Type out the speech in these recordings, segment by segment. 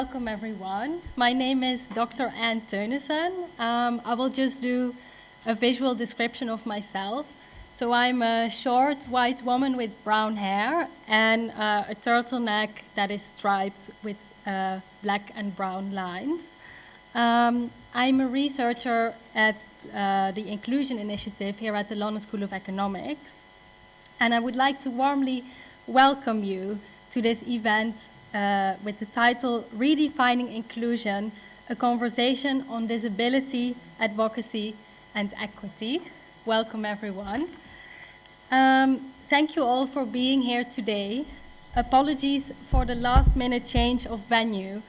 Welcome everyone. My name is Dr. Theunissen. I will just do a visual description of myself. So I'm a short white woman with brown hair and a turtleneck that is striped with black and brown lines. I'm a researcher at the Inclusion Initiative here at the London School of Economics. And I would like to warmly welcome you to this event with the title Redefining Inclusion, a conversation on disability, advocacy, and equity. Welcome everyone. Thank you all for being here today. Apologies for the last-minute change of venue.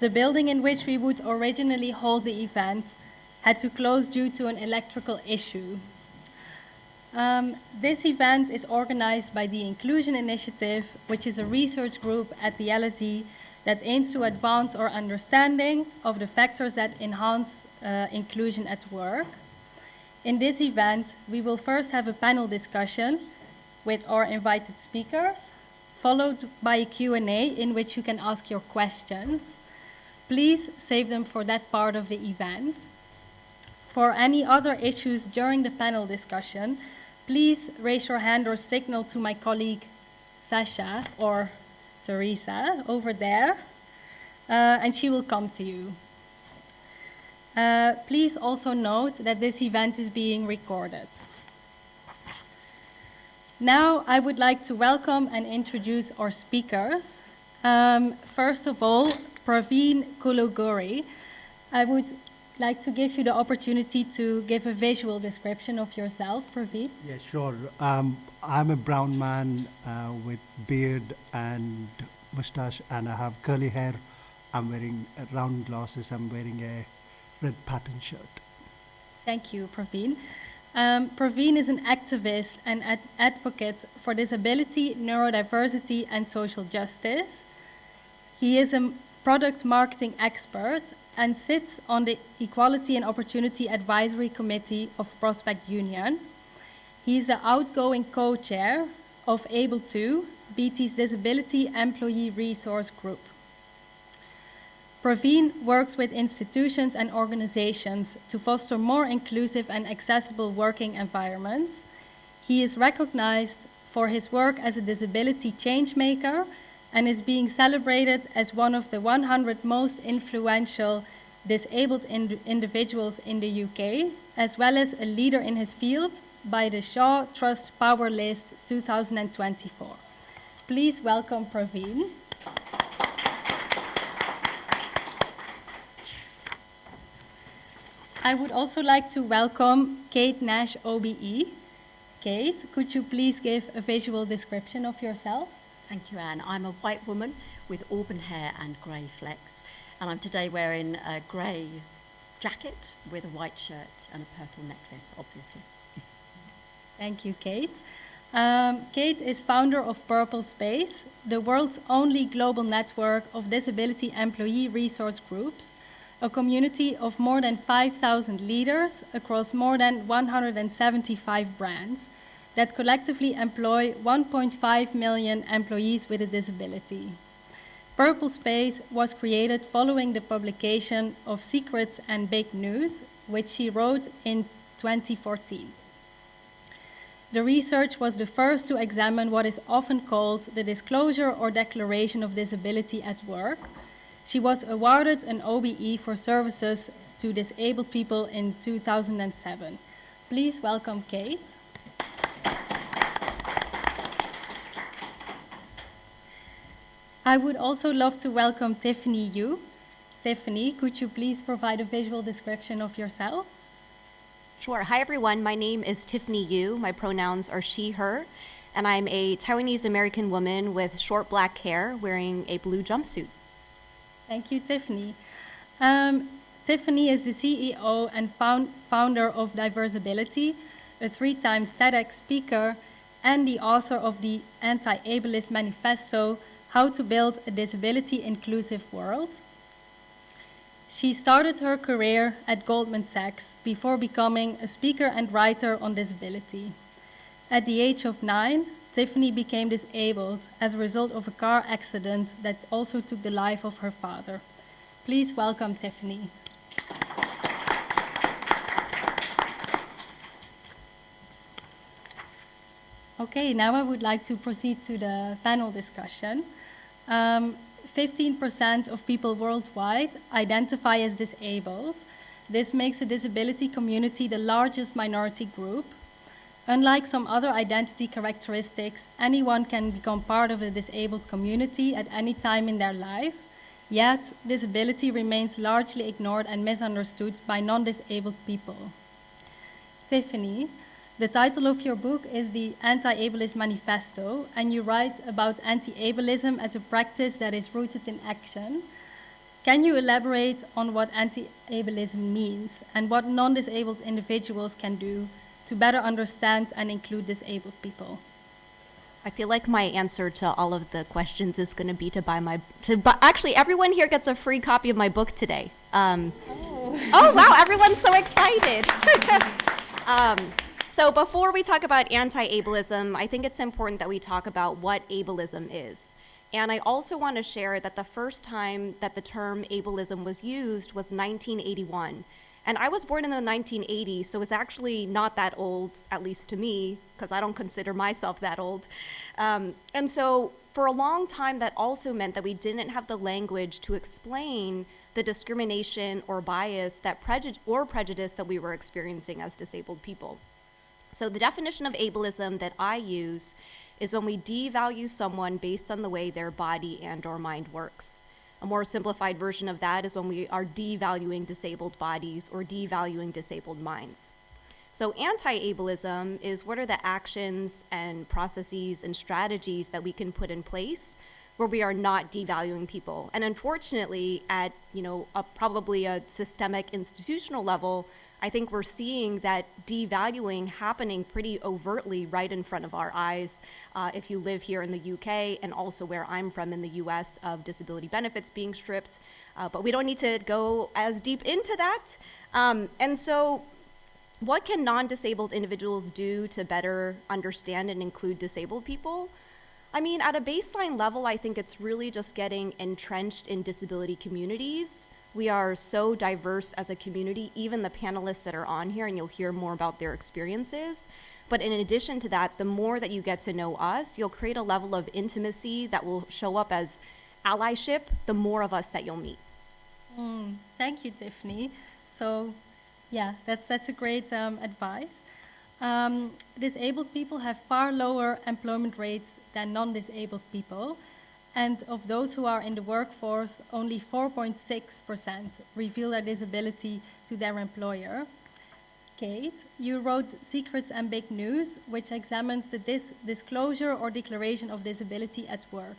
The building in which we would originally hold the event had to close due to an electrical issue. This event is organized by the Inclusion Initiative, which is a research group at the LSE that aims to advance our understanding of the factors that enhance inclusion at work. In this event, we will first have a panel discussion with our invited speakers, followed by a Q&A in which you can ask your questions. Please save them for that part of the event. For any other issues during the panel discussion, please raise your hand or signal to my colleague Sasha or Teresa over there, and she will come to you. Please also note that this event is being recorded. Now I would like to welcome and introduce our speakers. First of all, Praveen Kolluguri. I would like to give you the opportunity to give a visual description of yourself, Praveen. Yeah, sure. I'm a brown man with beard and mustache, and I have curly hair. I'm wearing round glasses. I'm wearing a red pattern shirt. Thank you, Praveen. Praveen is an activist and advocate for disability, neurodiversity, and social justice. He is a product marketing expert and sits on the Equality and Opportunity Advisory Committee of Prospect Union. He is the outgoing co-chair of Able2, BT's Disability Employee Resource Group. Praveen works with institutions and organizations to foster more inclusive and accessible working environments. He is recognized for his work as a disability changemaker and is being celebrated as one of the 100 most influential disabled individuals in the UK, as well as a leader in his field by the Shaw Trust Power List 2024. Please welcome Praveen. I would also like to welcome Kate Nash, OBE. Kate, could you please give a visual description of yourself? Thank you, Anne. I'm a white woman with auburn hair and grey flecks, and I'm today wearing a grey jacket with a white shirt and a purple necklace, obviously. Thank you, Kate. Kate is founder of Purple Space, the world's only global network of disability employee resource groups, a community of more than 5,000 leaders across more than 175 brands that collectively employ 1.5 million employees with a disability. Purple Space was created following the publication of Secrets and Big News, which she wrote in 2014. The research was the first to examine what is often called the disclosure or declaration of disability at work. She was awarded an OBE for services to disabled people in 2007. Please welcome Kate. I would also love to welcome Tiffany Yu. Tiffany, could you please provide a visual description of yourself? Sure. Hi, everyone. My name is Tiffany Yu. My pronouns are she, her, and I'm a Taiwanese-American woman with short black hair wearing a blue jumpsuit. Thank you, Tiffany. Tiffany is the CEO and founder of Diversability, a 3-time TEDx speaker, and the author of the Anti-Ableist Manifesto, How to Build a Disability-Inclusive World. She started her career at Goldman Sachs before becoming a speaker and writer on disability. At the age of 9, Tiffany became disabled as a result of a car accident that also took the life of her father. Please welcome Tiffany. Okay, now I would like to proceed to the panel discussion. 15% of people worldwide identify as disabled. This makes the disability community the largest minority group. Unlike some other identity characteristics, anyone can become part of the disabled community at any time in their life, yet disability remains largely ignored and misunderstood by non-disabled people. Tiffany, the title of your book is the Anti-Ableist Manifesto, and you write about anti-ableism as a practice that is rooted in action. Can you elaborate on what anti-ableism means and what non-disabled individuals can do to better understand and include disabled people? I feel like my answer to all of the questions is going to be actually, everyone here gets a free copy of my book today. Oh, wow, everyone's so excited. So before we talk about anti-ableism, I think it's important that we talk about what ableism is. And I also want to share that the first time that the term ableism was used was 1981. And I was born in the 1980s, so it's actually not that old, at least to me, because I don't consider myself that old. And so for a long time, that also meant that we didn't have the language to explain the discrimination or bias that prejudice that we were experiencing as disabled people. So the definition of ableism that I use is when we devalue someone based on the way their body and or mind works. A more simplified version of that is when we are devaluing disabled bodies or devaluing disabled minds. So anti-ableism is what are the actions and processes and strategies that we can put in place where we are not devaluing people. And unfortunately, at probably a systemic institutional level, I think we're seeing that devaluing happening pretty overtly right in front of our eyes. If you live here in the UK and also where I'm from in the US, of disability benefits being stripped. But we don't need to go as deep into that. And so what can non-disabled individuals do to better understand and include disabled people? I mean, at a baseline level, I think it's really just getting entrenched in disability communities. We are so diverse as a community, even the panelists that are on here, and you'll hear more about their experiences. But in addition to that, the more that you get to know us, you'll create a level of intimacy that will show up as allyship, the more of us that you'll meet. Thank you, Tiffany. So, yeah, that's a great advice. Disabled people have far lower employment rates than non-disabled people. And of those who are in the workforce, only 4.6% reveal their disability to their employer. Kate, you wrote Secrets and Big News, which examines the disclosure or declaration of disability at work.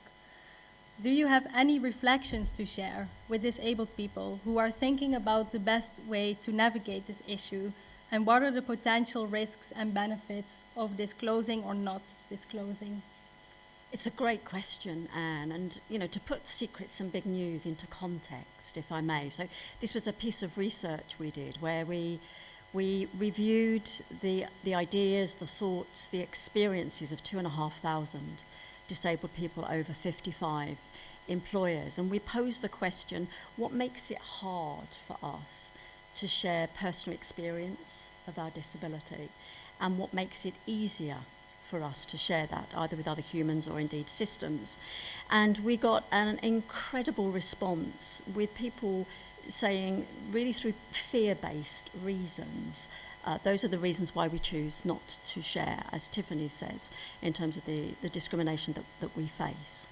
Do you have any reflections to share with disabled people who are thinking about the best way to navigate this issue, and what are the potential risks and benefits of disclosing or not disclosing? It's a great question, Anne, and to put Secrets and Big News into context, if I may. So this was a piece of research we did where we reviewed the ideas, the thoughts, the experiences of 2,500 disabled people over 55 employers, and we posed the question, what makes it hard for us to share personal experience of our disability, and what makes it easier for us to share that, either with other humans or indeed systems? And we got an incredible response with people saying, really through fear-based reasons, those are the reasons why we choose not to share, as Tiffany says, in terms of the discrimination that we face.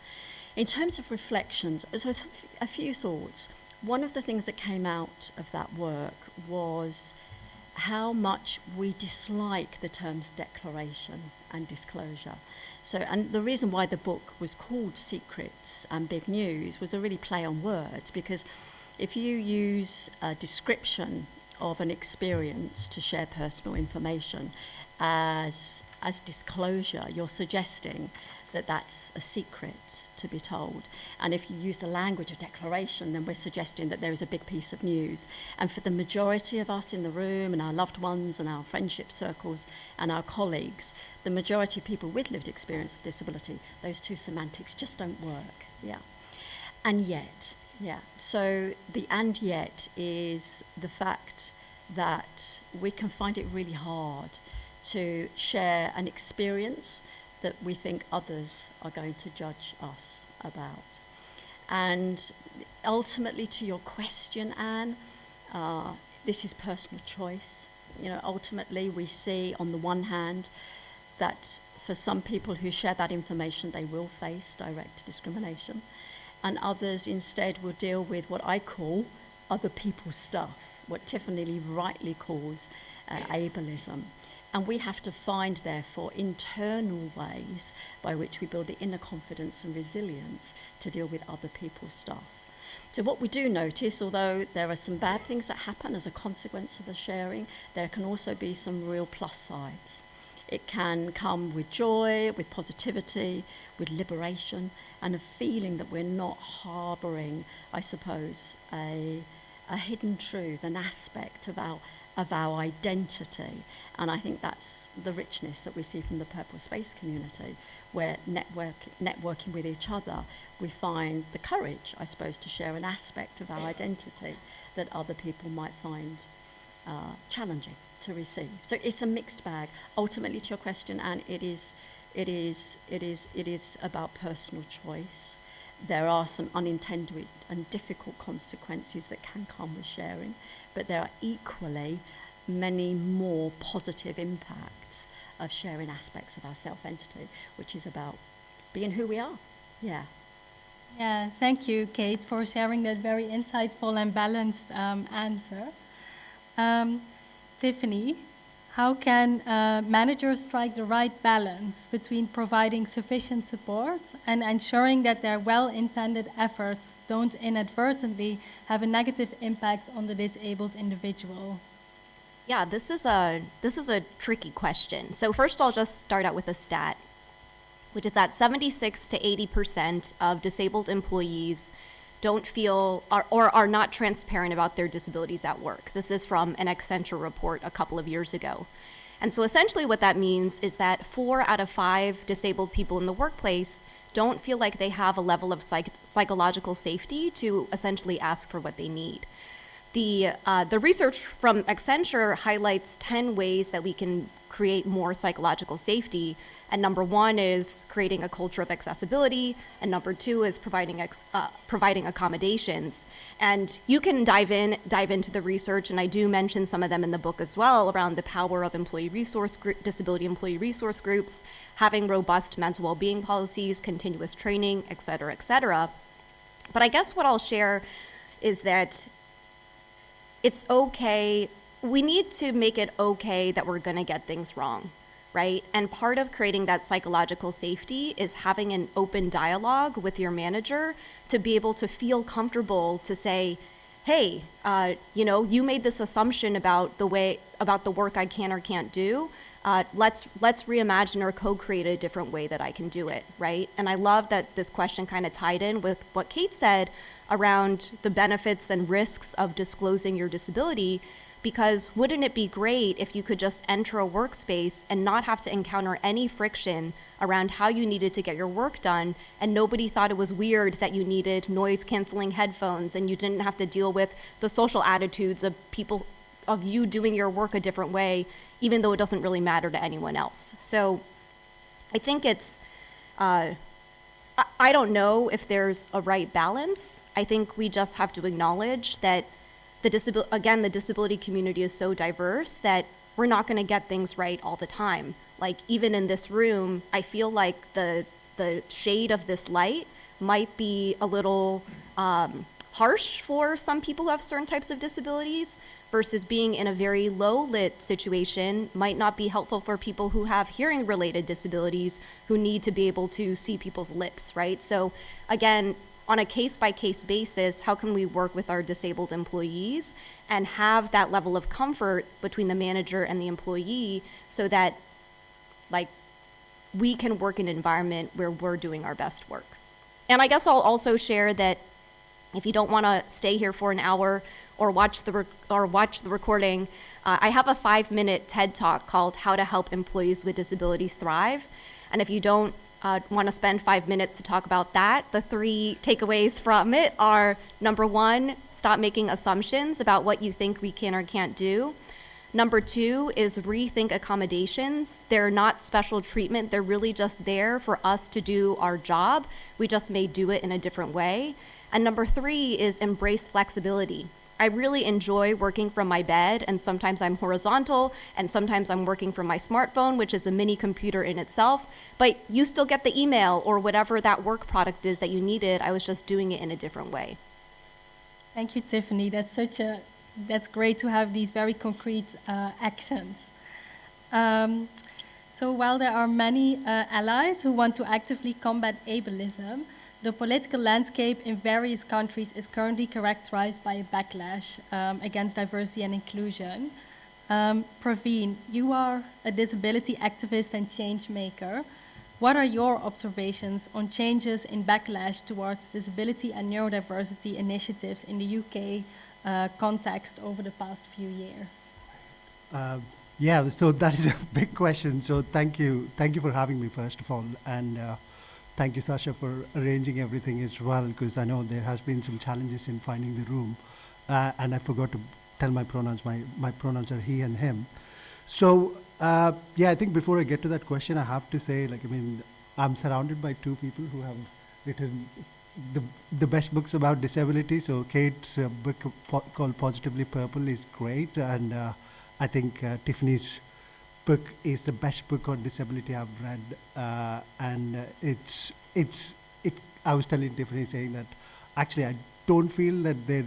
In terms of reflections, so a few thoughts. One of the things that came out of that work was how much we dislike the terms declaration and disclosure. So, and the reason why the book was called Secrets and Big News was a really play on words, because if you use a description of an experience to share personal information as disclosure, you're suggesting that that's a secret, to be told. And if you use the language of declaration, then we're suggesting that there is a big piece of news. And for the majority of us in the room and our loved ones and our friendship circles and our colleagues, the majority of people with lived experience of disability, those two semantics just don't work. Yeah. And yet, yeah. So the and yet is the fact that we can find it really hard to share an experience that we think others are going to judge us about. And ultimately, to your question, Anne, this is personal choice. You know, ultimately we see on the one hand that for some people who share that information, they will face direct discrimination, and others instead will deal with what I call other people's stuff, what Tiffany rightly calls ableism. And we have to find, therefore, internal ways by which we build the inner confidence and resilience to deal with other people's stuff. So what we do notice, although there are some bad things that happen as a consequence of the sharing, there can also be some real plus sides. It can come with joy, with positivity, with liberation, and a feeling that we're not harbouring, I suppose, a hidden truth, an aspect of our identity. And I think that's the richness that we see from the Purple Space community, where networking with each other, we find the courage, I suppose, to share an aspect of our identity that other people might find challenging to receive. So it's a mixed bag. Ultimately, to your question, Anne, it is about personal choice. There are some unintended and difficult consequences that can come with sharing, but there are equally many more positive impacts of sharing aspects of our self-entity, which is about being who we are. Yeah. Yeah, thank you, Kate, for sharing that very insightful and balanced answer. Tiffany, how can managers strike the right balance between providing sufficient support and ensuring that their well-intended efforts don't inadvertently have a negative impact on the disabled individual? Yeah, this is a tricky question. So first I'll just start out with a stat, which is that 76 to 80% of disabled employees don't feel or are not transparent about their disabilities at work. This is from an Accenture report a couple of years ago. And so essentially what that means is that 4 out of 5 disabled people in the workplace don't feel like they have a level of psychological safety to essentially ask for what they need. The research from Accenture highlights 10 ways that we can create more psychological safety. And number 1 is creating a culture of accessibility. And number 2 is providing accommodations. And you can dive into the research, and I do mention some of them in the book as well, around the power of disability employee resource groups, having robust mental well-being policies, continuous training, et cetera, et cetera. But I guess what I'll share is that it's okay. We need to make it okay that we're going to get things wrong, right? And part of creating that psychological safety is having an open dialogue with your manager to be able to feel comfortable to say, hey, you made this assumption about the work I can or can't do. Let's reimagine or co-create a different way that I can do it, right? And I love that this question kind of tied in with what Kate said around the benefits and risks of disclosing your disability, because wouldn't it be great if you could just enter a workspace and not have to encounter any friction around how you needed to get your work done, and nobody thought it was weird that you needed noise-canceling headphones, and you didn't have to deal with the social attitudes of people, of you doing your work a different way, even though it doesn't really matter to anyone else. So I think it's, I don't know if there's a right balance. I think we just have to acknowledge that the disability community is so diverse that we're not going to get things right all the time. Like, even in this room, I feel like the shade of this light might be a little harsh for some people who have certain types of disabilities, versus being in a very low-lit situation might not be helpful for people who have hearing-related disabilities who need to be able to see people's lips, right? So again, on a case-by-case basis, how can we work with our disabled employees and have that level of comfort between the manager and the employee so that, like, we can work in an environment where we're doing our best work? And I guess I'll also share that if you don't want to stay here for an hour or watch the recording, I have a 5-minute TED Talk called How to Help Employees with Disabilities Thrive. And if you don't want to spend 5 minutes to talk about that, the 3 takeaways from it are: number 1, stop making assumptions about what you think we can or can't do. Number 2 is rethink accommodations. They're not special treatment. They're really just there for us to do our job. We just may do it in a different way. And number 3 is embrace flexibility. I really enjoy working from my bed, and sometimes I'm horizontal, and sometimes I'm working from my smartphone, which is a mini computer in itself, but you still get the email or whatever that work product is that you needed. I was just doing it in a different way. Thank you, Tiffany. That's great to have these very concrete actions. So while there are many allies who want to actively combat ableism, the political landscape in various countries is currently characterized by a backlash against diversity and inclusion. Praveen, you are a disability activist and change maker. What are your observations on changes in backlash towards disability and neurodiversity initiatives in the UK context over the past few years? Yeah, so that is a big question. So thank you for having me, first of all, and thank you, Sasha, for arranging everything as well, because I know there has been some challenges in finding the room, and I forgot to tell my pronouns. My pronouns are he and him. So yeah, I think before I get to that question, I have to say, I'm surrounded by 2 people who have written the best books about disability. So Kate's book called Positively Purple is great, and I think Tiffany's book is the best book on disability I've read, and I was telling Tiffany, saying that actually I don't feel that there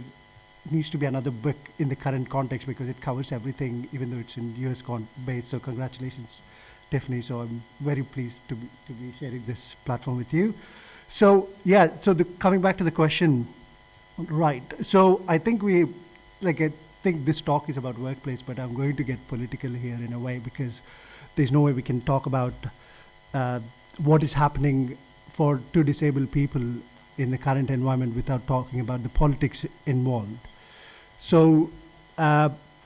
needs to be another book in the current context, because it covers everything, even though it's in US based. So congratulations, Tiffany. So I'm very pleased to be sharing this platform with you. So yeah, so coming back to the question, right? So I think I think this talk is about workplace, but I'm going to get political here in a way, because there's no way we can talk about what is happening to disabled people in the current environment without talking about the politics involved. So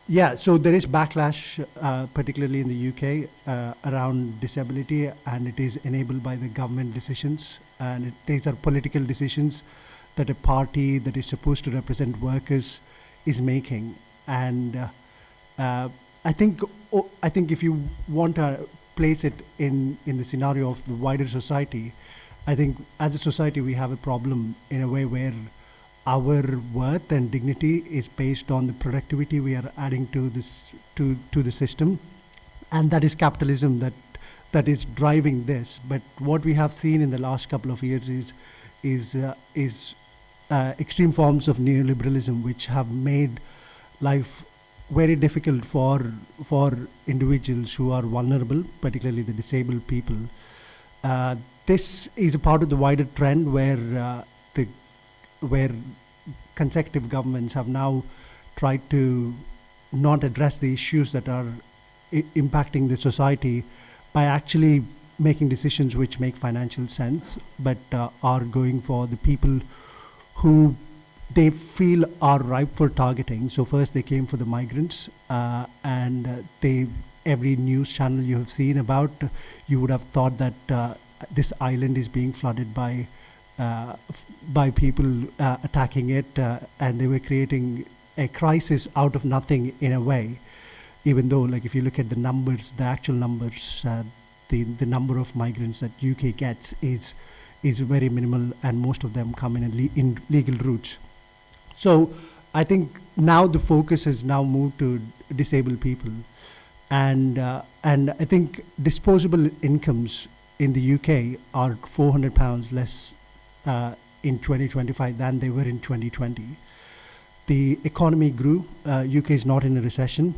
yeah, so there is backlash, particularly in the UK, around disability, and it is enabled by the government decisions, and these are political decisions that a party that is supposed to represent workers is making. And I think if you want to place it in the scenario of the wider society, I think as a society we have a problem in a way where our worth and dignity is based on the productivity we are adding to the system, and that is capitalism that is driving this. But what we have seen in the last couple of years is extreme forms of neoliberalism, which have made life very difficult for individuals who are vulnerable, particularly the disabled people. This is a part of the wider trend where consecutive governments have now tried to not address the issues that are impacting the society by actually making decisions which make financial sense, but are going for the people who they feel are ripe for targeting. So first they came for the migrants, and every news channel you have seen about, you would have thought that this island is being flooded by people attacking it, and they were creating a crisis out of nothing in a way, even though, like, if you look at the numbers, the actual numbers, the number of migrants that UK gets is very minimal, and most of them come in legal routes. So I think now the focus has now moved to disabled people, and I think disposable incomes in the UK are £400 less in 2025 than they were in 2020. The economy grew. UK is not in a recession,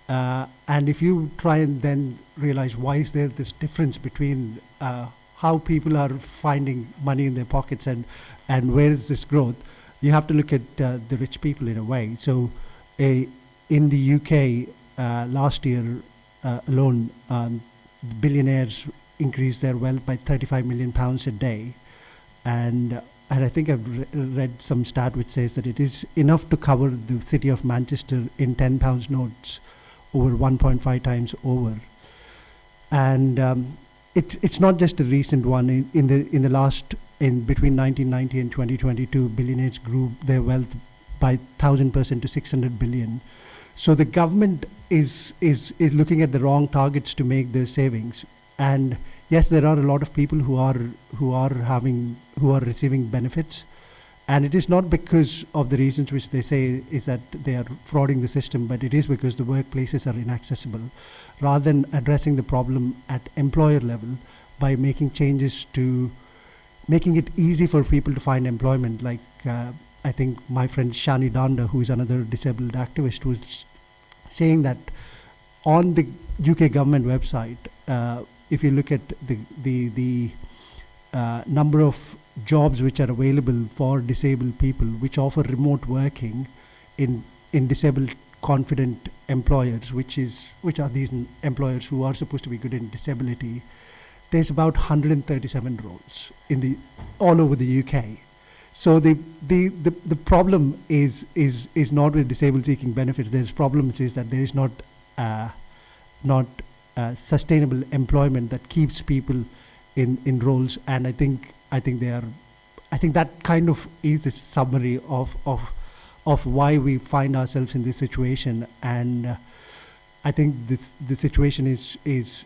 and if you try and then realize why is there this difference between how people are finding money in their pockets and where is this growth, you have to look at the rich people in a way. So in the UK last year alone, the billionaires increased their wealth by £35 million a day, And I think I've read some stat which says that it is enough to cover the city of Manchester in £10 notes over 1.5 times over. And it's not just a recent one. In between 1990 and 2022, billionaires grew their wealth by 1,000% to 600 billion. So the government is looking at the wrong targets to make their savings. And yes, there are a lot of people who are receiving benefits, and it is not because of the reasons which they say is that they are frauding the system, but it is because the workplaces are inaccessible. Rather than addressing the problem at employer level by making changes to making it easy for people to find employment, like I think my friend Shani Danda, who is another disabled activist, was saying that on the UK government website, if you look at the number of jobs which are available for disabled people, which offer remote working in disabled confident employers, which are these employers who are supposed to be good in disability, there's about 137 roles all over the UK. So the problem is not with disabled seeking benefits. There's problems is that there is not sustainable employment that keeps people in roles. And I think that kind of is a summary of why we find ourselves in this situation. And I think the situation is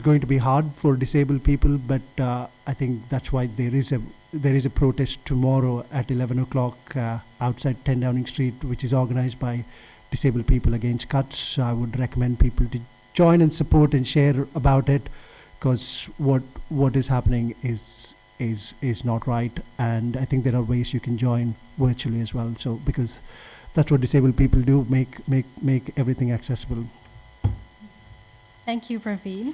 going to be hard for disabled people, but I think that's why there is a protest tomorrow at 11 o'clock outside 10 Downing Street, which is organized by disabled people against cuts. I would recommend people to join and support and share about it, because what is happening is not right. And I think there are ways you can join virtually as well. So because that's what disabled people do, make everything accessible. Thank you, Praveen.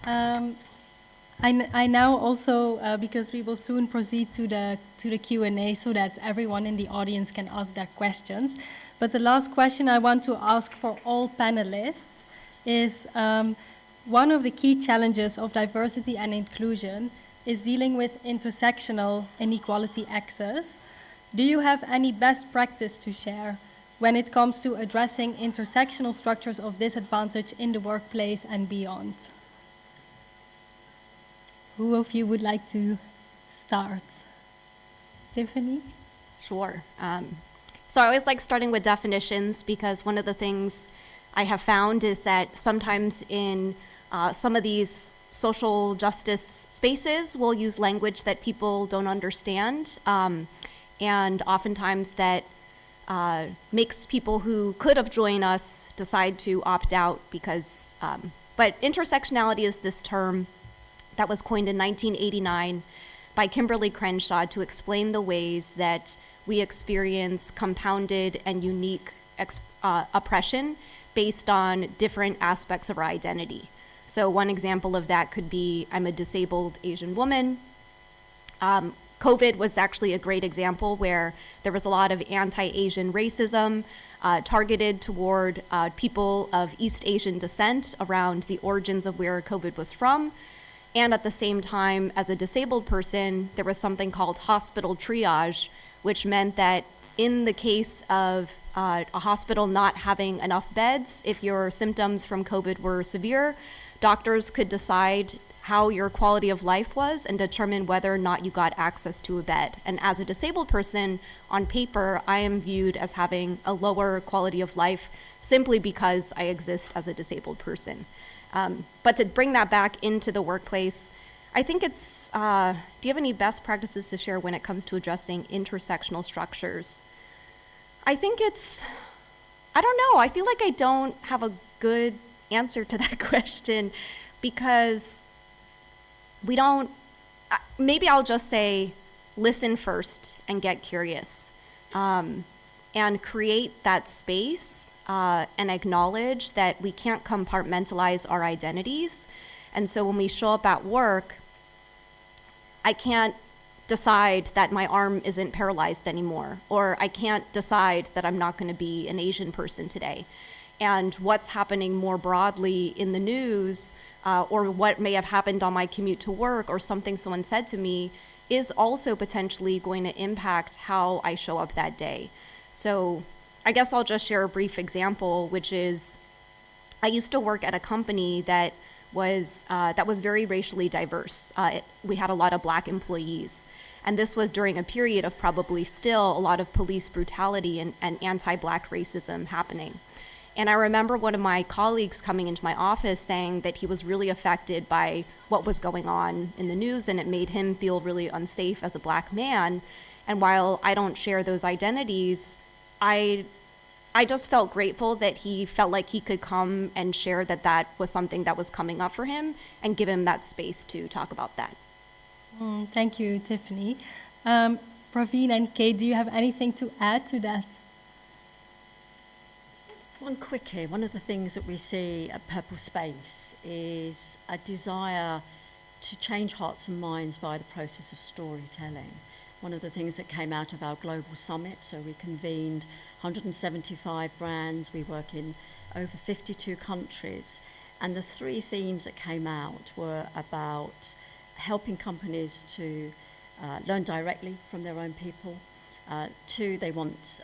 I now also, because we will soon proceed to the Q&A so that everyone in the audience can ask their questions. But the last question I want to ask for all panelists is, one of the key challenges of diversity and inclusion is dealing with intersectional inequality access. Do you have any best practice to share when it comes to addressing intersectional structures of disadvantage in the workplace and beyond? Who of you would like to start? Tiffany? Sure. So I always like starting with definitions, because one of the things I have found is that sometimes in some of these social justice spaces, we'll use language that people don't understand, and oftentimes that makes people who could have joined us decide to opt out because, but intersectionality is this term that was coined in 1989 by Kimberly Crenshaw to explain the ways that we experience compounded and unique oppression based on different aspects of our identity. So one example of that could be, I'm a disabled Asian woman. COVID was actually a great example where there was a lot of anti-Asian racism targeted toward people of East Asian descent around the origins of where COVID was from. And at the same time, as a disabled person, there was something called hospital triage, which meant that in the case of a hospital not having enough beds, if your symptoms from COVID were severe, doctors could decide how your quality of life was and determine whether or not you got access to a bed. And as a disabled person, on paper, I am viewed as having a lower quality of life simply because I exist as a disabled person. But to bring that back into the workplace, I think it's, do you have any best practices to share when it comes to addressing intersectional structures? I think I don't know, I feel like I don't have a good answer to that question, because we don't, maybe I'll just say, listen first and get curious, and create that space and acknowledge that we can't compartmentalize our identities. And so when we show up at work, I can't decide that my arm isn't paralyzed anymore, or I can't decide that I'm not going to be an Asian person today. And what's happening more broadly in the news, or what may have happened on my commute to work, or something someone said to me, is also potentially going to impact how I show up that day. So I guess I'll just share a brief example, which is I used to work at a company that was very racially diverse. We had a lot of Black employees. And this was during a period of probably still a lot of police brutality and anti-Black racism happening. And I remember one of my colleagues coming into my office saying that he was really affected by what was going on in the news, and it made him feel really unsafe as a Black man. And while I don't share those identities, I just felt grateful that he felt like he could come and share that was something that was coming up for him, and give him that space to talk about that. Thank you, Tiffany. Praveen and Kate, do you have anything to add to that? One quickie. One of the things that we see at Purple Space is a desire to change hearts and minds via the process of storytelling. One of the things that came out of our global summit, so we convened 175 brands, we work in over 52 countries, and the three themes that came out were about helping companies to learn directly from their own people. Two, they want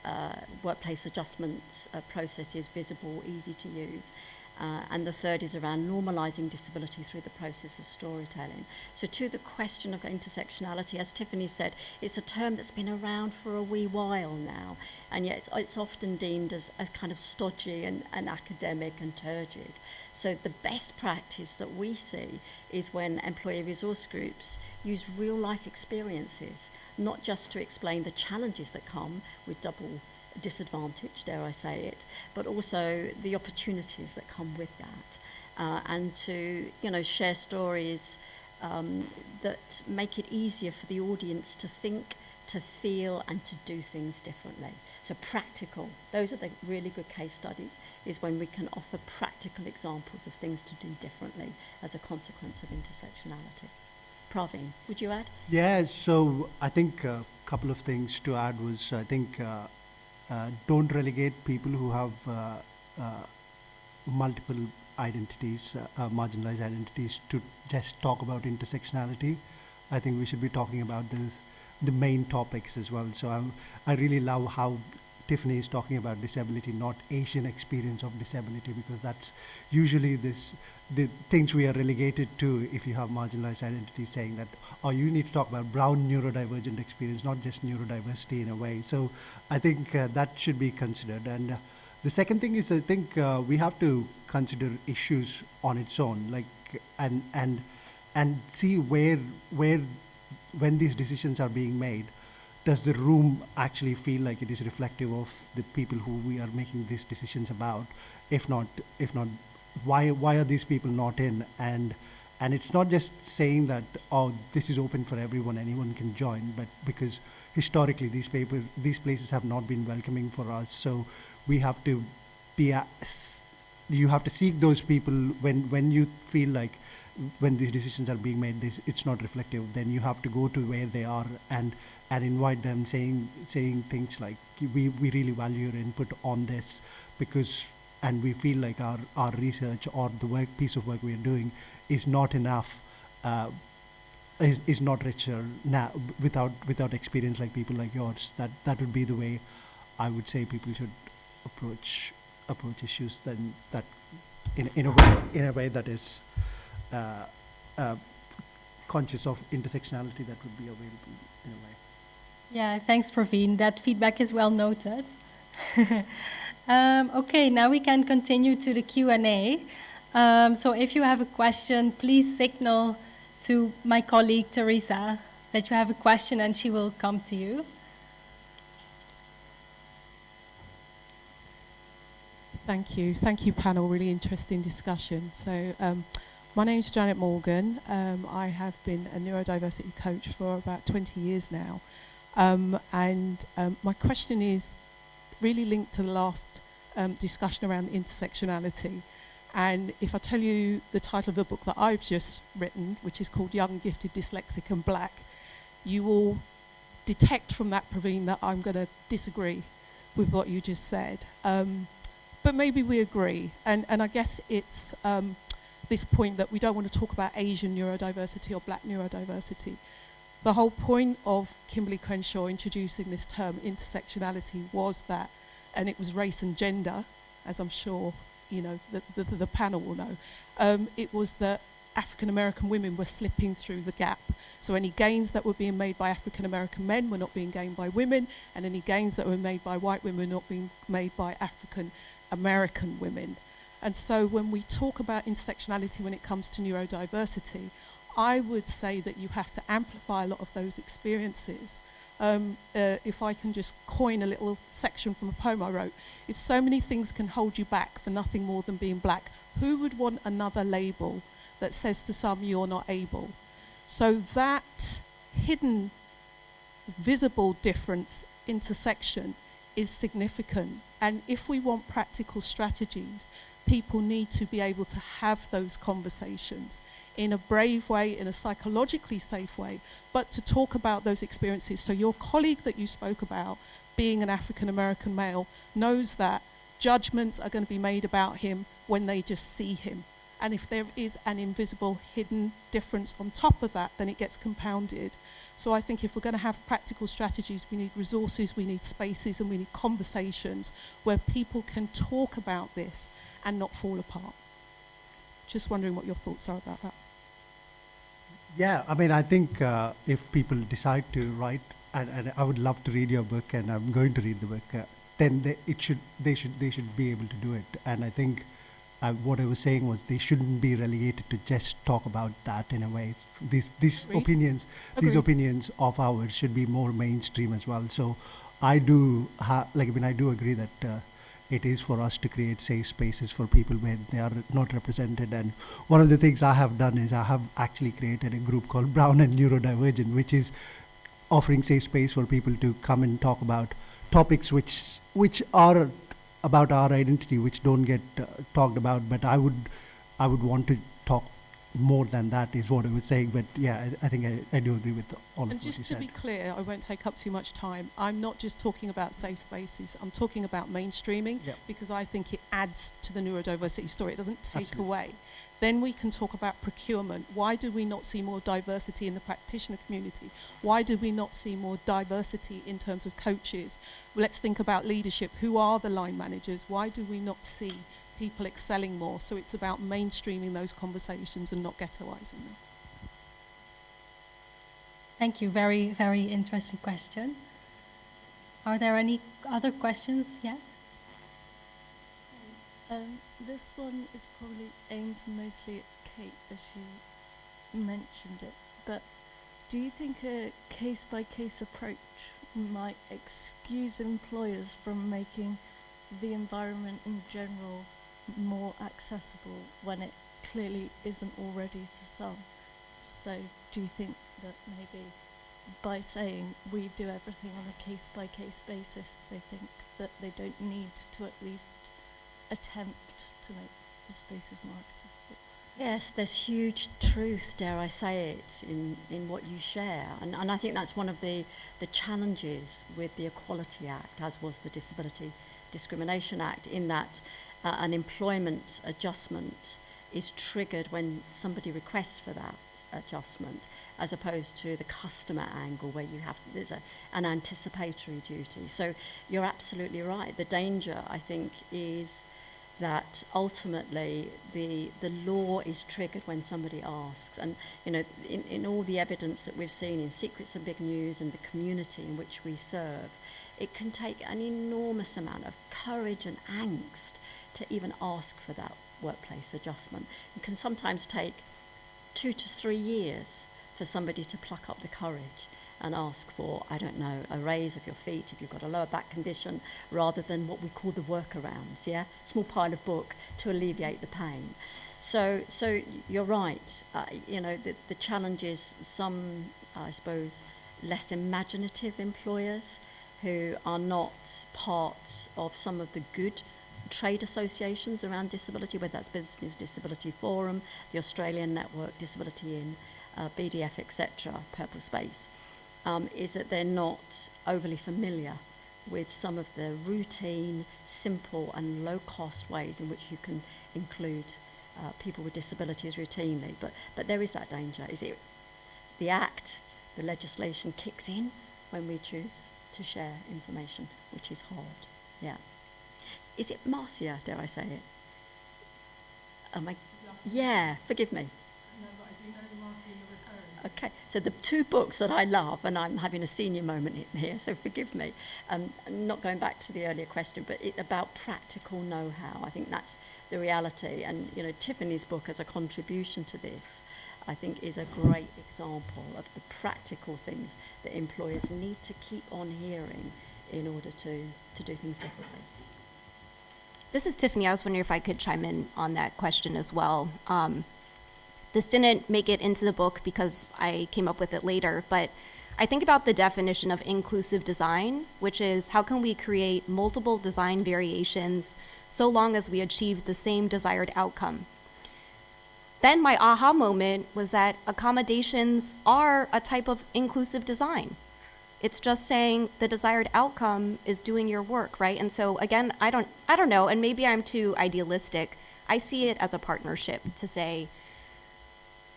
workplace adjustment processes visible, easy to use. And the third is around normalising disability through the process of storytelling. So to the question of intersectionality, as Tiffany said, it's a term that's been around for a wee while now, and yet it's often deemed as kind of stodgy and academic and turgid. So the best practice that we see is when employee resource groups use real life experiences, not just to explain the challenges that come with double disadvantage, dare I say it, but also the opportunities that come with that, and to share stories that make it easier for the audience to think, to feel, and to do things differently. So practical, those are the really good case studies, is when we can offer practical examples of things to do differently as a consequence of intersectionality. Praveen, would you add? Yeah, so I think a couple of things to add was, I think don't relegate people who have multiple identities, marginalized identities, to just talk about intersectionality. I think we should be talking about the main topics as well. So I really love how Tiffany is talking about disability, not Asian experience of disability, because that's usually the things we are relegated to if you have marginalized identity, saying that, oh, you need to talk about brown neurodivergent experience, not just neurodiversity in a way. So I think that should be considered. And the second thing is, I think we have to consider issues on its own, like and see where when these decisions are being made, does the room actually feel like it is reflective of the people who we are making these decisions about? If not, why are these people not in? And it's not just saying that, oh, this is open for everyone, anyone can join, but because historically these places have not been welcoming for us. So we have to you have to seek those people when you feel like when these decisions are being made, it's not reflective, then you have to go to where they are and invite them, saying things like, we really value your input on this, and we feel like our research or the piece of work we are doing is not enough, is not richer now without experience like people like yours. That would be the way I would say people should approach issues, then that in a way that is conscious of intersectionality, that would be available in a way. Yeah, thanks, Praveen. That feedback is well noted. Okay, now we can continue to the Q&A. So if you have a question, please signal to my colleague, Teresa, that you have a question, and she will come to you. Thank you, panel. Really interesting discussion. So my name's Janet Morgan. I have been a neurodiversity coach for about 20 years now. And my question is really linked to the last discussion around intersectionality. And if I tell you the title of the book that I've just written, which is called Young, Gifted, Dyslexic and Black, you will detect from that, Praveen, that I'm going to disagree with what you just said. But maybe we agree. And I guess it's this point that we don't want to talk about Asian neurodiversity or Black neurodiversity. The whole point of Kimberly Crenshaw introducing this term intersectionality was that, and it was race and gender, as I'm sure you know the panel will know, it was that African American women were slipping through the gap. So any gains that were being made by African American men were not being gained by women, and any gains that were made by white women were not being made by African American women. And so when we talk about intersectionality when it comes to neurodiversity, I would say that you have to amplify a lot of those experiences. If I can just coin a little section from a poem I wrote, if so many things can hold you back for nothing more than being black, who would want another label that says to some you're not able? So that hidden, visible difference, intersection, is significant. And if we want practical strategies, people need to be able to have those conversations in a brave way, in a psychologically safe way, but to talk about those experiences. So your colleague that you spoke about, being an African American male, knows that judgments are going to be made about him when they just see him. And if there is an invisible hidden difference on top of that, then it gets compounded. So I think if we're going to have practical strategies, we need resources, we need spaces, and we need conversations where people can talk about this and not fall apart. Just wondering what your thoughts are about that. Yeah, I mean, I think if people decide to write, and I would love to read your book, and I'm going to read the book, then they should be able to do it. And I think what I was saying was they shouldn't be relegated to just talk about that in a way. These opinions, these opinions of ours should be more mainstream as well. So I do I do agree that it is for us to create safe spaces for people where they are not represented. And one of the things I have done is I have actually created a group called Brown and Neurodivergent, which is offering safe space for people to come and talk about topics which are about our identity, which don't get talked about. But I would want to talk more than that, is what I was saying. But yeah, I think I do agree with all of what you said. And just to be clear, I won't take up too much time, I'm not just talking about safe spaces, I'm talking about mainstreaming, because I think it adds to the neurodiversity story, it doesn't take away. Then we can talk about procurement. Why do we not see more diversity in the practitioner community? Why do we not see more diversity in terms of coaches? Well, let's think about leadership. Who are the line managers? Why do we not see people excelling more? So it's about mainstreaming those conversations and not ghettoizing them. Thank you. Very, very interesting question. Are there any other questions? Yeah? This one is probably aimed mostly at Kate, as you mentioned it, but do you think a case-by-case approach might excuse employers from making the environment in general more accessible when it clearly isn't already for some? So do you think that maybe by saying we do everything on a case-by-case basis, they think that they don't need to at least attempt to make the spaces more accessible? Yes, there's huge truth, dare I say it, in what you share. And I think that's one of the challenges with the Equality Act, as was the Disability Discrimination Act, in that an employment adjustment is triggered when somebody requests for that adjustment, as opposed to the customer angle where there's an anticipatory duty. So you're absolutely right. The danger, I think, is that ultimately the law is triggered when somebody asks. And you know, in all the evidence that we've seen in Secrets and Big News and the community in which we serve, it can take an enormous amount of courage and angst to even ask for that workplace adjustment. It can sometimes take 2 to 3 years for somebody to pluck up the courage and ask for, I don't know, a raise of your feet if you've got a lower back condition, rather than what we call the workarounds, small pile of book to alleviate the pain. So you're right. You know, the challenge is some, I suppose, less imaginative employers who are not part of some of the good trade associations around disability, whether that's Business Disability Forum, the Australian Network, Disability In, BDF, etc., Purple Space, is that they're not overly familiar with some of the routine, simple and low-cost ways in which you can include people with disabilities routinely. But there is that danger. Is it the Act, the legislation kicks in when we choose to share information, which is hard. Yeah. Is it Marcia, dare I say it? Yeah, forgive me. No, but I do know the Marcia you're referring to. Okay, so the two books that I love, and I'm having a senior moment here, so forgive me. I'm not going back to the earlier question, but about practical know-how. I think that's the reality. And, you know, Tiffany's book as a contribution to this, I think, is a great example of the practical things that employers need to keep on hearing in order to do things differently. This is Tiffany. I was wondering if I could chime in on that question as well. This didn't make it into the book because I came up with it later, but I think about the definition of inclusive design, which is how can we create multiple design variations so long as we achieve the same desired outcome. Then my aha moment was that accommodations are a type of inclusive design. It's just saying the desired outcome is doing your work, right? And so again, I don't know, and maybe I'm too idealistic. I see it as a partnership to say,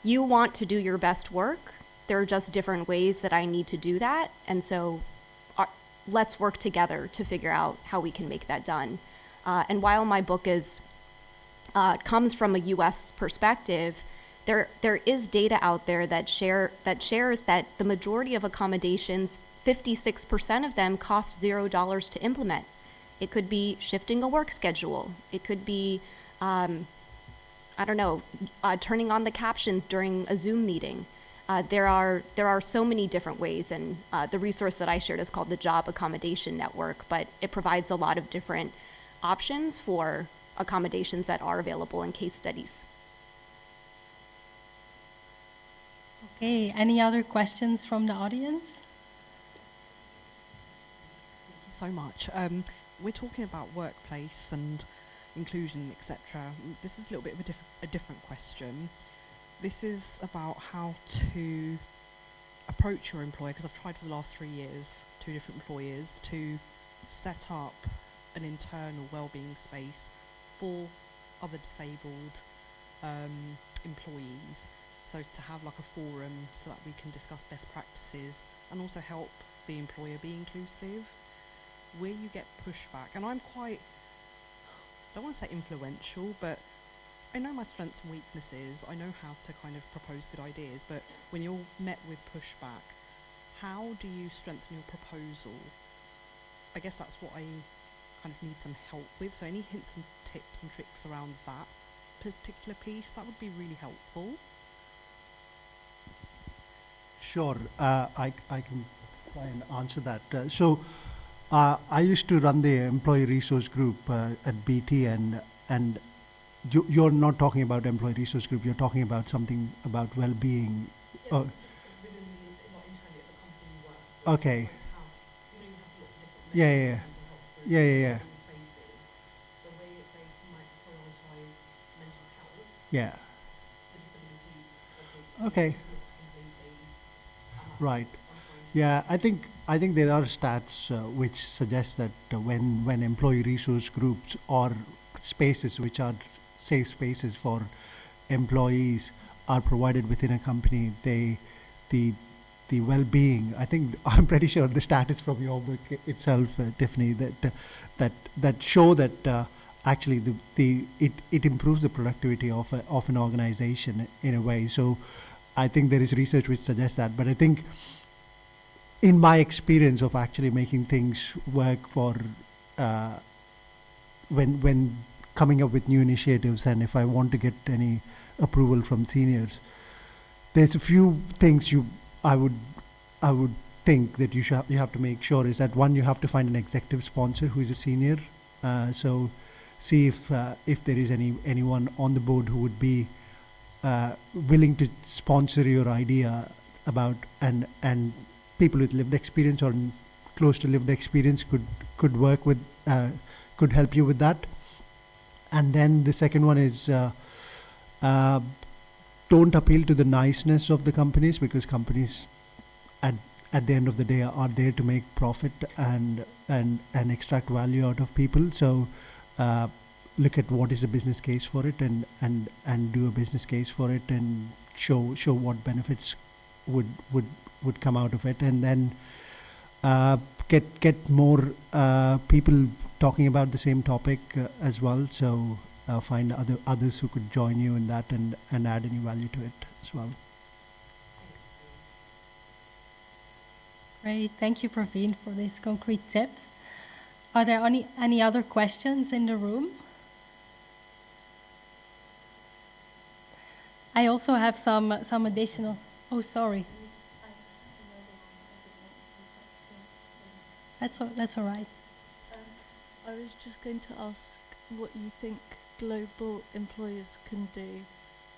you want to do your best work. There are just different ways that I need to do that. And so let's work together to figure out how we can make that done. And while my book comes from a US perspective, there is data out there that shares that the majority of accommodations, 56% of them cost $0 to implement. It could be shifting a work schedule. It could be, turning on the captions during a Zoom meeting. There are so many different ways, and the resource that I shared is called the Job Accommodation Network, but it provides a lot of different options for accommodations that are available in case studies. Okay, any other questions from the audience? Thank you so much. We're talking about workplace and inclusion, etc. This is a little bit of a different question. This is about how to approach your employer, because I've tried for the last 3 years, 2 different employers, to set up an internal wellbeing space for other disabled employees. So to have like a forum so that we can discuss best practices and also help the employer be inclusive. Where you get pushback, and I'm quite, I don't want to say influential, but I know my strengths and weaknesses. I know how to kind of propose good ideas, but when you're met with pushback, how do you strengthen your proposal? I guess that's what I kind of need some help with. So any hints and tips and tricks around that particular piece, that would be really helpful. Sure, I can try and answer that. I used to run the employee resource group at BT, and you're not talking about employee resource group. You're talking about something about well-being. Oh. Okay. Yeah. Yeah. Okay. Right. Yeah, I think there are stats which suggest that when employee resource groups or spaces which are safe spaces for employees are provided within a company, the well-being. I think I'm pretty sure the stat is from your book itself, Tiffany, that show that actually it improves the productivity of an organization in a way. So I think there is research which suggests that, but I think in my experience of actually making things work for when coming up with new initiatives, and if I want to get any approval from seniors, there's a few things I would think that you have to make sure is that, one, you have to find an executive sponsor who is a senior. So see if there is anyone on the board who would be willing to sponsor your idea about, and people with lived experience or close to lived experience could work with, could help you with that. And then the second one is don't appeal to the niceness of the companies, because companies at the end of the day are there to make profit and extract value out of people. So look at what is the business case for it, and do a business case for it, and show what benefits would would come out of it, and then get more people talking about the same topic as well. So find others who could join you in that and add any value to it as well. Great, thank you, Praveen, for these concrete tips. Are there any other questions in the room? I also have some additional. Oh, sorry. That's all right. I was just going to ask what you think global employers can do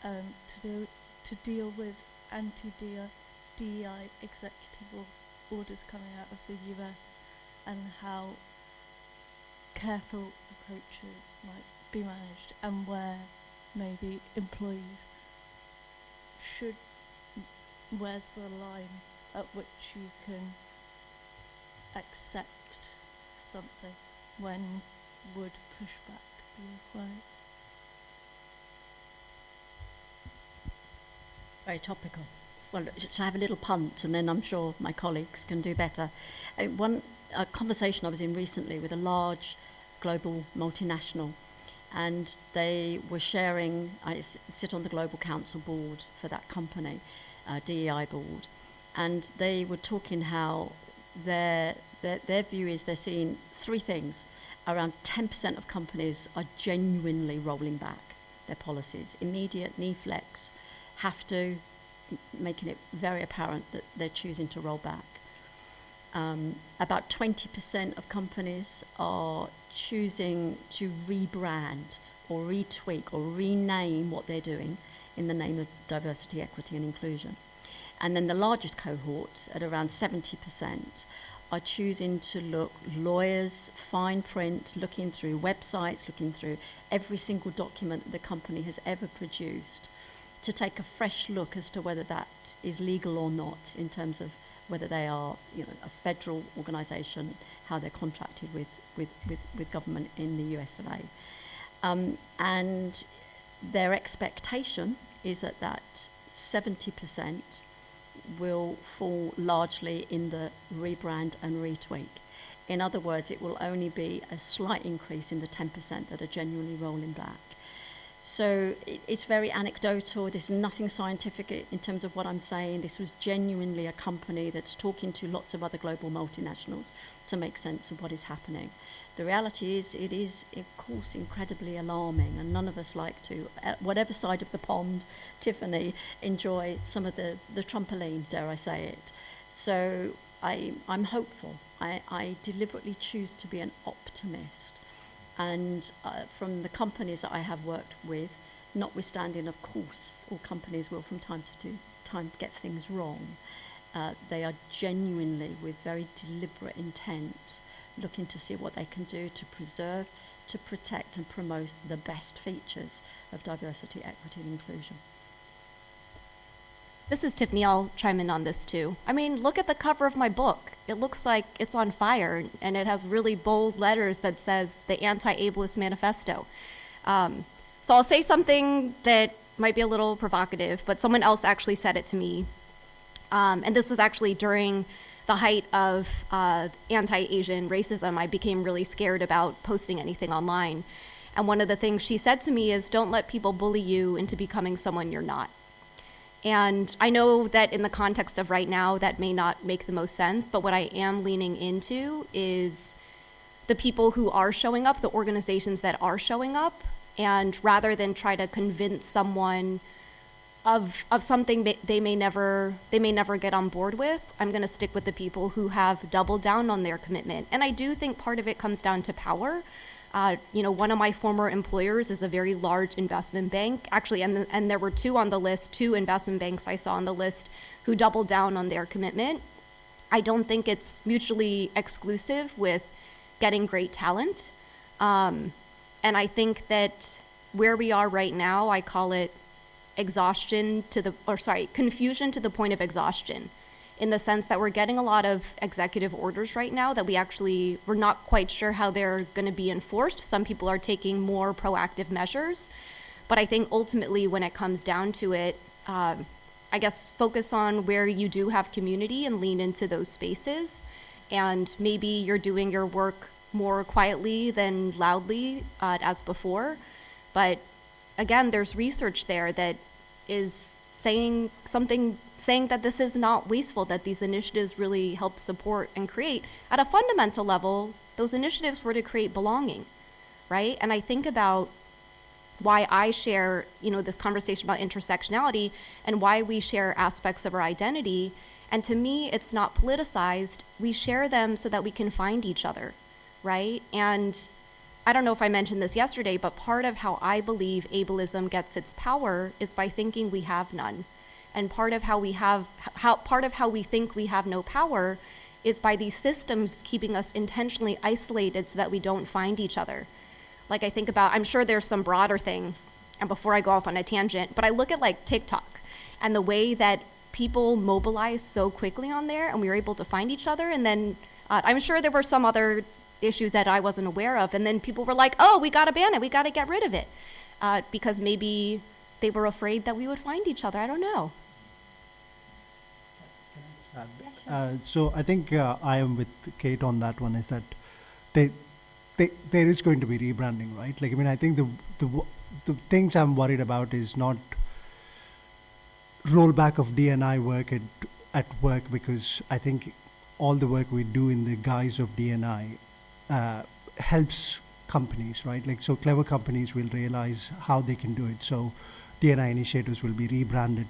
to deal with anti-DEI executive orders coming out of the US, and how careful approaches might be managed, and where maybe employees should, where's the line at which you can accept something, when would pushback be required? Very topical. Well, should I have a little punt, and then I'm sure my colleagues can do better. One conversation I was in recently with a large global multinational, and they were sharing, I sit on the Global Council board for that company, DEI board, and they were talking how their view is they're seeing three things. Around 10% of companies are genuinely rolling back their policies. Immediate, knee flex, have to, making it very apparent that they're choosing to roll back. About 20% of companies are choosing to rebrand or retweak or rename what they're doing in the name of diversity, equity and inclusion. And then the largest cohort, at around 70%, are choosing to look, lawyers, fine print, looking through websites, looking through every single document the company has ever produced, to take a fresh look as to whether that is legal or not, in terms of whether they are, a federal organisation, how they're contracted with government in the USA. And their expectation is that 70% will fall largely in the rebrand and retweak. In other words, it will only be a slight increase in the 10% that are genuinely rolling back. So it's very anecdotal. There's nothing scientific in terms of what I'm saying. This was genuinely a company that's talking to lots of other global multinationals to make sense of what is happening. The reality is, it is, of course, incredibly alarming, and none of us like to, at whatever side of the pond, Tiffany, enjoy some of the trampoline, dare I say it. So I'm hopeful. I deliberately choose to be an optimist. And from the companies that I have worked with, notwithstanding, of course, all companies will from time to time get things wrong, they are genuinely, with very deliberate intent, looking to see what they can do to preserve, to protect and promote the best features of diversity, equity and inclusion. This is Tiffany. I'll chime in on this too. I mean, look at the cover of my book. It looks like it's on fire, and it has really bold letters that says the Anti-Ableist Manifesto. So I'll say something that might be a little provocative, but someone else actually said it to me. And this was actually during the height of anti-Asian racism. I became really scared about posting anything online. And one of the things she said to me is, don't let people bully you into becoming someone you're not. And I know that in the context of right now, that may not make the most sense, but what I am leaning into is the people who are showing up, the organizations that are showing up, and rather than try to convince someone of something they may never get on board with, I'm going to stick with the people who have doubled down on their commitment. And I do think part of it comes down to power. One of my former employers is a very large investment bank, actually, and there were two on the list, two investment banks I saw on the list who doubled down on their commitment. I don't think it's mutually exclusive with getting great talent. And I think that where we are right now, I call it confusion to the point of exhaustion, in the sense that we're getting a lot of executive orders right now that we're not quite sure how they're going to be enforced. Some people are taking more proactive measures, but I think ultimately when it comes down to it, I I guess, focus on where you do have community and lean into those spaces. And maybe you're doing your work more quietly than loudly as before. But again, there's research there that is saying that this is not wasteful, that these initiatives really help support and create. At a fundamental level, those initiatives were to create belonging, right? And I think about why I share, this conversation about intersectionality and why we share aspects of our identity. And to me, it's not politicized. We share them so that we can find each other, right? And I don't know if I mentioned this yesterday, but part of how I believe ableism gets its power is by thinking we have none. And part of how we think we have no power is by these systems keeping us intentionally isolated so that we don't find each other. Like I think about, I'm sure there's some broader thing, and before I go off on a tangent, but I look at like TikTok and the way that people mobilize so quickly on there and we were able to find each other. And then I'm sure there were some other issues that I wasn't aware of. And then people were like, oh, we got to ban it. We got to get rid of it. Because maybe they were afraid that we would find each other. I don't know. So I think I am with Kate on that one, is that there is going to be rebranding, right? Like, I mean, I think the things I'm worried about is not rollback of D&I work at work, because I think all the work we do in the guise of D&I helps companies, right? Like, so clever companies will realize how they can do it. So D&I initiatives will be rebranded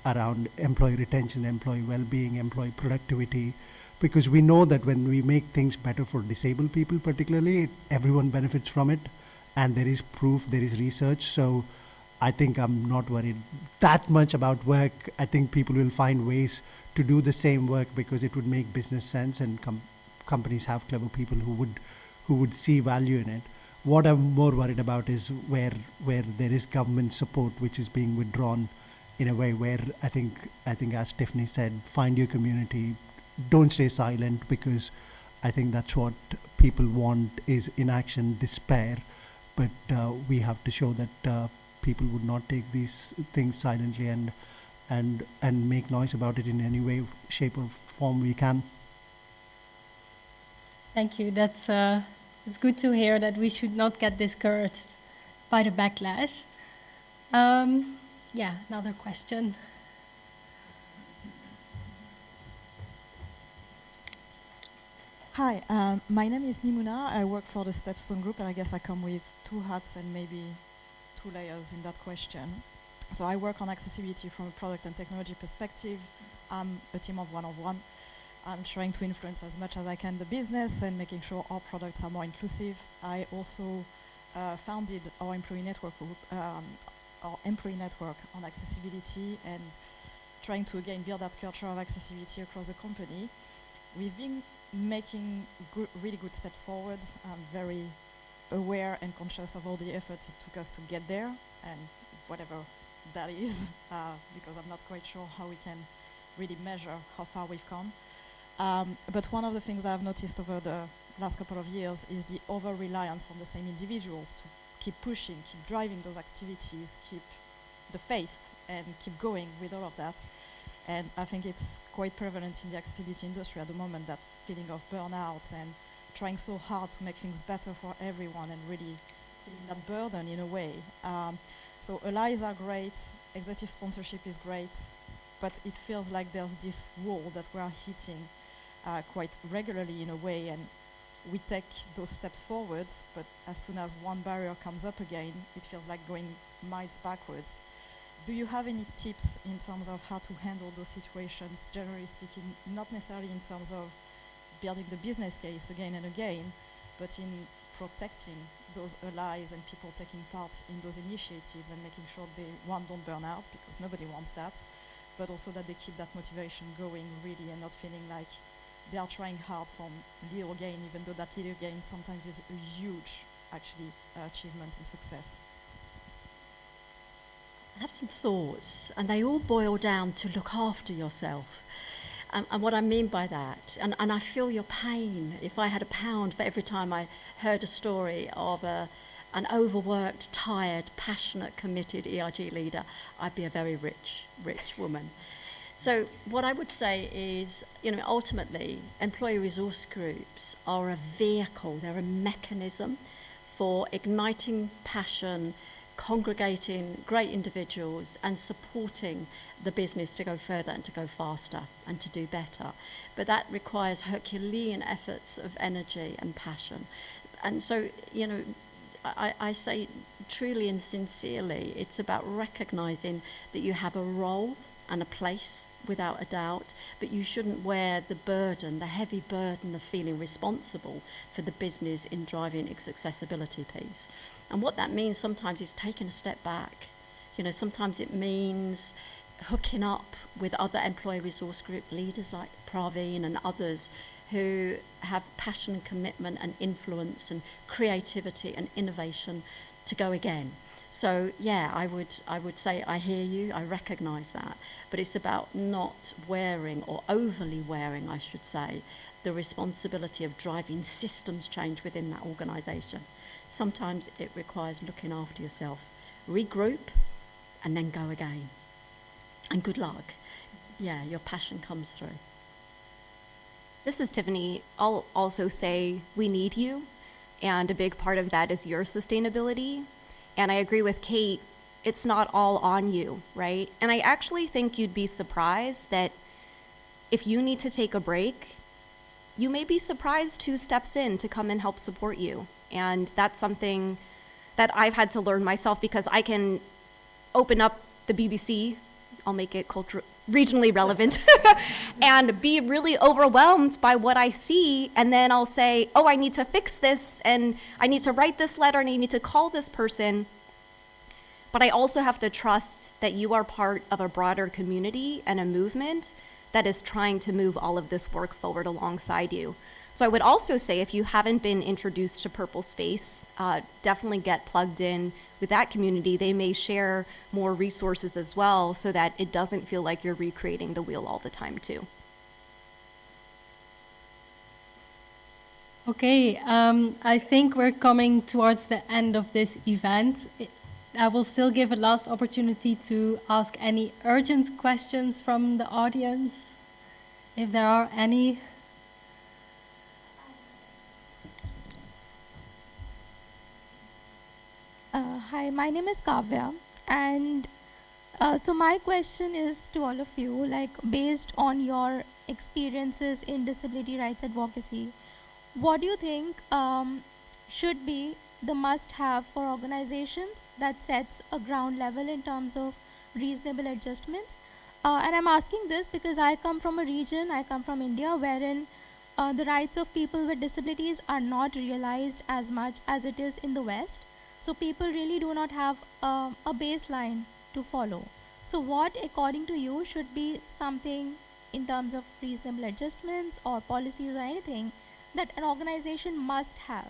around employee retention, employee well-being, employee productivity, because we know that when we make things better for disabled people particularly, everyone benefits from it, and there is proof, there is research. So I think I'm not worried that much about work. I think people will find ways to do the same work because it would make business sense, and companies have clever people who would see value in it. What I'm more worried about is where there is government support which is being withdrawn in a way where I think as Tiffany said, find your community, don't stay silent, because I think that's what people want is inaction, despair. But we have to show that people would not take these things silently and make noise about it in any way, shape or form we can. Thank you. That's it's good to hear that we should not get discouraged by the backlash. Yeah, another question. Hi, my name is Mimuna. I work for the Stepstone Group, and I guess I come with 2 hats and maybe 2 layers in that question. So I work on accessibility from a product and technology perspective. I'm a team of 1 of 1. I'm trying to influence as much as I can the business and making sure our products are more inclusive. I also founded our employee network group, our employee network on accessibility, and trying to again build that culture of accessibility across the company. We've been making really good steps forward. I'm very aware and conscious of all the efforts it took us to get there, and whatever that is, because I'm not quite sure how we can really measure how far we've come. But one of the things I've noticed over the last couple of years is the over-reliance on the same individuals to keep pushing, keep driving those activities, keep the faith, and keep going with all of that. And I think it's quite prevalent in the accessibility industry at the moment, that feeling of burnout and trying so hard to make things better for everyone and really feeling that burden in a way. So allies are great, executive sponsorship is great, but it feels like there's this wall that we are hitting quite regularly in a way, and we take those steps forwards, but as soon as one barrier comes up again, it feels like going miles backwards. Do you have any tips in terms of how to handle those situations, generally speaking, not necessarily in terms of building the business case again and again, but in protecting those allies and people taking part in those initiatives and making sure they, one, don't burn out, because nobody wants that, but also that they keep that motivation going really and not feeling like they are trying hard for little gain, even though that little gain sometimes is a huge, actually, achievement and success. I have some thoughts, and they all boil down to look after yourself. And what I mean by that, and I feel your pain. If I had £1 for every time I heard a story of a an overworked, tired, passionate, committed ERG leader, I'd be a very rich woman. So what I would say is, ultimately, employee resource groups are a vehicle, they're a mechanism for igniting passion, congregating great individuals and supporting the business to go further and to go faster and to do better. But that requires Herculean efforts of energy and passion. And so, I say truly and sincerely, it's about recognizing that you have a role and a place without a doubt, but you shouldn't wear the burden, the heavy burden of feeling responsible for the business in driving its accessibility piece. And what that means sometimes is taking a step back. Sometimes it means hooking up with other employee resource group leaders like Praveen and others who have passion and commitment and influence and creativity and innovation to go again. So yeah, I would say I hear you, I recognise that, but it's about not wearing, or overly wearing, I should say, the responsibility of driving systems change within that organisation. Sometimes it requires looking after yourself, regroup, and then go again. And good luck. Yeah, your passion comes through. This is Tiffany. I'll also say we need you, and a big part of that is your sustainability. And I agree with Kate, it's not all on you, right? And I actually think you'd be surprised that if you need to take a break, you may be surprised who steps in to come and help support you. And that's something that I've had to learn myself, because I can open up the BBC, I'll make it regionally relevant, and be really overwhelmed by what I see, and then I'll say, oh, I need to fix this, and I need to write this letter, and I need to call this person. But I also have to trust that you are part of a broader community and a movement that is trying to move all of this work forward alongside you. So I would also say, if you haven't been introduced to Purple Space, definitely get plugged in with that community. They may share more resources as well, so that it doesn't feel like you're recreating the wheel all the time too. Okay, I think we're coming towards the end of this event. I will still give a last opportunity to ask any urgent questions from the audience, if there are any. Hi, my name is Kavya, and so my question is to all of you, like, based on your experiences in disability rights advocacy, what do you think should be the must-have for organizations that sets a ground level in terms of reasonable adjustments? And I'm asking this because I come from a region, I come from India, wherein the rights of people with disabilities are not realized as much as it is in the West. So people really do not have a baseline to follow. So what, according to you, should be something in terms of reasonable adjustments or policies or anything that an organization must have,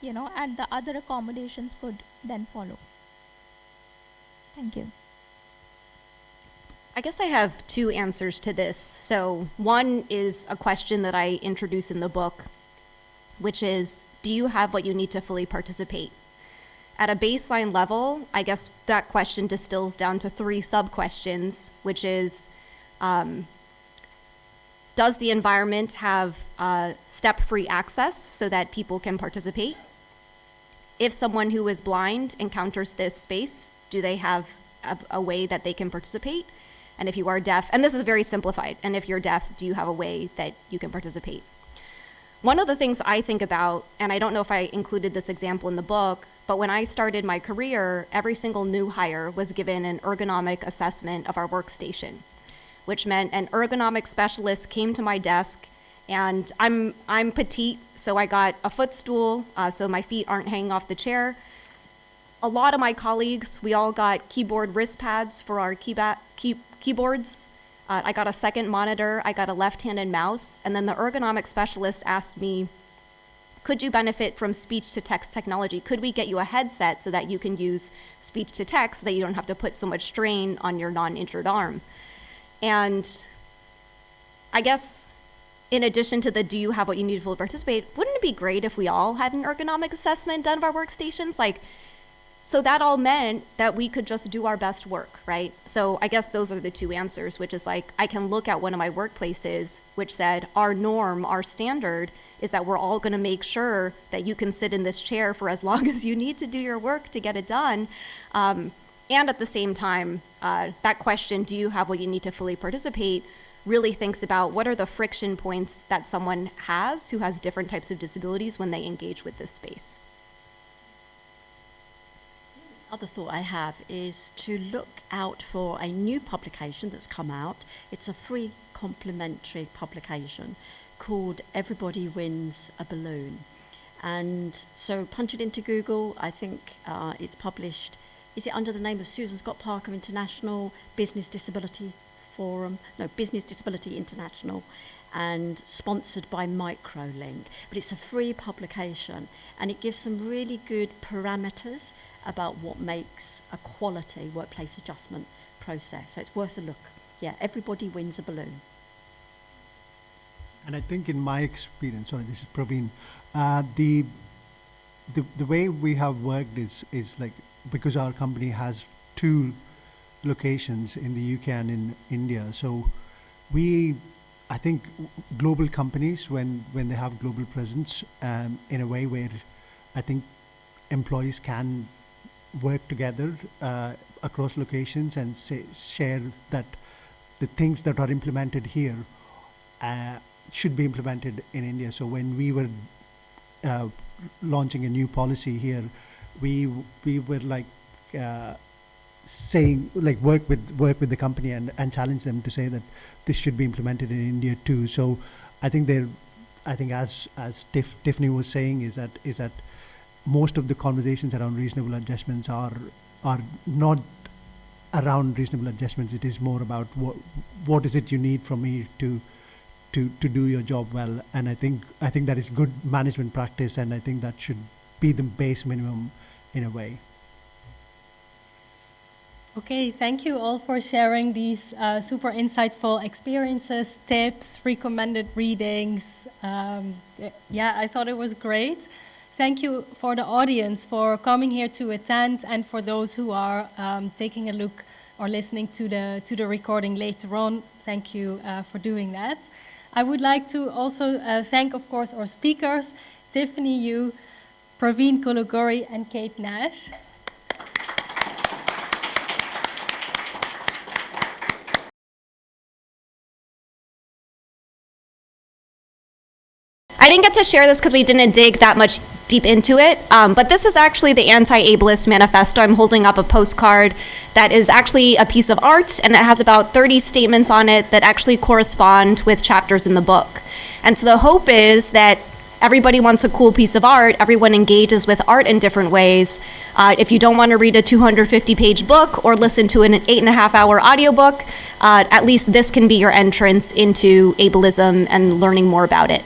and the other accommodations could then follow? Thank you. I guess I have two answers to this. So one is a question that I introduce in the book, which is, do you have what you need to fully participate? At a baseline level, I guess that question distills down to three sub-questions, which is, does the environment have step-free access so that people can participate? If someone who is blind encounters this space, do they have a way that they can participate? And if you are deaf, and this is very simplified, and if you're deaf, do you have a way that you can participate? One of the things I think about, and I don't know if I included this example in the book, but when I started my career, every single new hire was given an ergonomic assessment of our workstation, which meant an ergonomic specialist came to my desk, and I'm petite, so I got a footstool, so my feet aren't hanging off the chair. A lot of my colleagues, we all got keyboard wrist pads for our keyboards. I got a second monitor, I got a left-handed mouse, and then the ergonomic specialist asked me, could you benefit from speech-to-text technology? Could we get you a headset so that you can use speech-to-text so that you don't have to put so much strain on your non-injured arm? And I guess in addition to the do you have what you need to fully participate, wouldn't it it be great if we all had an ergonomic assessment done of our workstations? Like, so that all meant that we could just do our best work, right? So I guess those are the two answers, which is like, I can look at one of my workplaces, which said our norm, our standard is that we're all gonna make sure that you can sit in this chair for as long as you need to do your work to get it done. And at the same time, that question, do you have what you need to fully participate, really thinks about what are the friction points that someone has who has different types of disabilities when they engage with this space. Other thought I have is to look out for a new publication that's come out. It's a free complimentary publication called Everybody Wins a Balloon. And so punch it into Google. I think it's published, is it under the name of Susan Scott Parker International Business Disability Forum? No, Business Disability International, and sponsored by Microlink. But it's a free publication, and it gives some really good parameters about what makes a quality workplace adjustment process. So it's worth a look. Yeah, Everybody Wins a Balloon. And I think in my experience, sorry, this is Praveen, the way we have worked is like, because our company has 2 locations in the UK and in India, so I think global companies, when they have global presence, in a way where I think employees can work together across locations and share that the things that are implemented here should be implemented in India. So when we were launching a new policy here, we were like saying, like, work with the company and challenge them to say that this should be implemented in India too. So I think as Tiffany was saying, is that most of the conversations around reasonable adjustments are not around reasonable adjustments. It is more about what is it you need from me to do your job well. And I think that is good management practice, and I think that should be the base minimum in a way. Okay, thank you all for sharing these super insightful experiences, tips, recommended readings. Yeah, I thought it was great. Thank you for the audience for coming here to attend, and for those who are taking a look or listening to the recording later on. Thank you for doing that. I would like to also thank, of course, our speakers, Tiffany Yu, Praveen Kolluguri, and Kate Nash. I didn't get to share this because we didn't dig that much deep into it, but this is actually the Anti-Ableist Manifesto. I'm holding up a postcard that is actually a piece of art, and it has about 30 statements on it that actually correspond with chapters in the book. And so the hope is that everybody wants a cool piece of art, everyone engages with art in different ways. If you don't want to read a 250-page book or listen to an 8.5-hour audiobook, at least this can be your entrance into ableism and learning more about it.